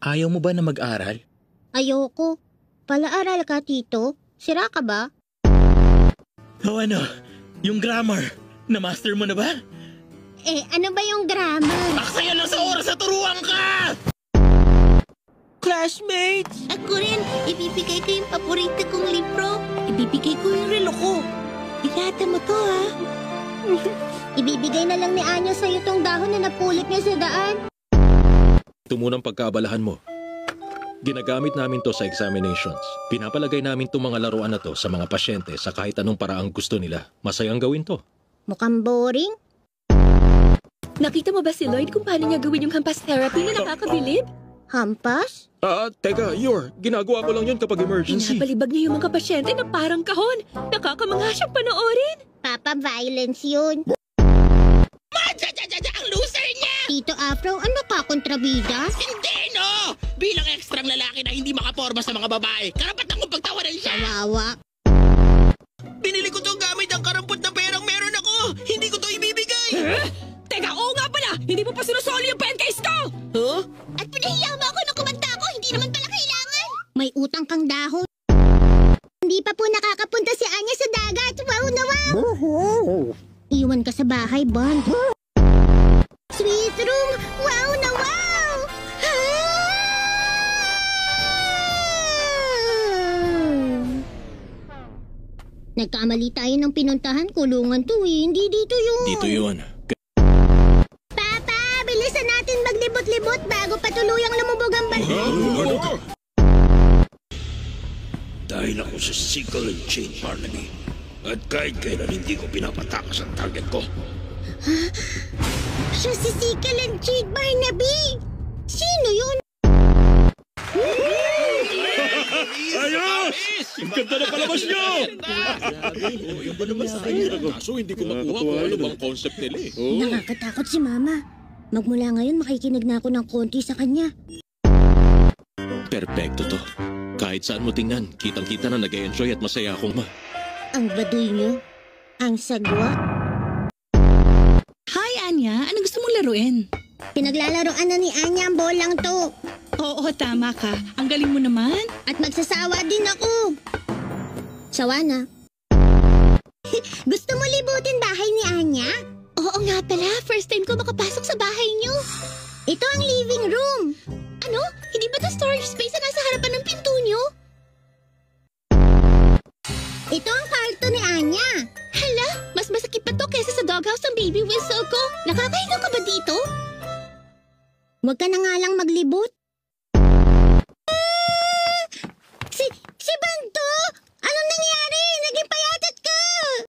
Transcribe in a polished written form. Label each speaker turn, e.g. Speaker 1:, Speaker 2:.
Speaker 1: Ayaw mo ba na mag-aral?
Speaker 2: Ayoko. Palaaral ka, Tito. Sira ka ba?
Speaker 1: O ano? Yung grammar. Na-master mo na ba?
Speaker 2: Ano ba yung grammar?
Speaker 1: Aksaya lang sa oras na turuan ka!
Speaker 3: Classmates!
Speaker 2: Ako rin, ibibigay ko yung paborito kong libro. Ibibigay ko yung relo ko. Ingatan mo to, ha? Ibibigay na lang ni Anya sa'yo tong dahon na napulot niya sa daan.
Speaker 4: Ito munang pagkaabalahan mo. Ginagamit namin to sa examinations. Pinapalagay namin itong mga laruan na to sa mga pasyente sa kahit anong paraang gusto nila. Masayang gawin to.
Speaker 2: Mukhang boring.
Speaker 5: Nakita mo ba si Lloyd kung paano niya gawin yung hampas therapy na nakakabilib?
Speaker 2: Hampas?
Speaker 4: Teka, ginagawa ko lang yun kapag emergency.
Speaker 5: Pinapalibag niya yung mga pasyente na parang kahon. Nakakamangha siyang panoorin.
Speaker 2: Papa, violence yun.
Speaker 3: Ang loser niya!
Speaker 2: Tito Afro, ano ka, kontrabida?
Speaker 3: Hindi, no! Bilang ekstrang lalaki na hindi makaporma sa mga babae, karapatan kong pagtawanan siya!
Speaker 2: Kawawa.
Speaker 3: Binili ko to gamit ang karampot na perang meron ako! Hindi ko to ibibigay! Teka, oo nga pala! Hindi mo pa sinusoli yung pencase ko! Huh?
Speaker 2: At pinahiya mo ako nung kumanta ko, hindi naman pala kailangan. May utang kang dahon. Hindi pa po nakakapunta si Anya sa dagat. Wow na wow! Iwan ka sa bahay, Bond. Sweet room! Wow na wow! Nagkamali tayo ng pinuntahan. Kulungan to eh. Hindi dito yun.
Speaker 4: Dito yun.
Speaker 2: Papa, bilisan natin maglibot-libot bago pa tuluyang lumubog ang bansa.
Speaker 6: Dahil ako sa Sickle and Chain, Barnaby. At kahit kailan hindi ko pinapatakas ang target ko.
Speaker 2: Siya si Sickle and Chain, Barnaby! Sino yun?
Speaker 4: Ayos! Ang ganda na palabas nyo!
Speaker 6: Yung ba naman sa kanya? Kaso hindi ko makuha kung ano bang concept nila eh.
Speaker 2: Nakakatakot si Mama. Magmula ngayon, makikinig na ako ng konti sa kanya.
Speaker 4: Perpekto to. Kahit saan mo tingnan, kitang-kita na nag-enjoy at masaya akong
Speaker 2: Ang baduy niyo. Ang sagwa.
Speaker 7: Hi, Anya. Ano gusto mong laruin?
Speaker 2: Pinaglalaroan na ni Anya ang bolang to.
Speaker 7: Oo, tama ka. Ang galing mo naman.
Speaker 2: At magsasawa din ako. Sawa na. Gusto mo libutin bahay ni Anya? Oo nga pala. First time ko makapasok sa bahay niyo. Ito ang living room. Ano? Hindi ba ito storage space na nasa harapan ng pinto niyo? Ito ang kwarto ni Anya. Hala, mas masakit pa to kesa sa doghouse ng baby whistle ko. Nakakahiga ka ba dito? Huwag ka na nga lang maglibot.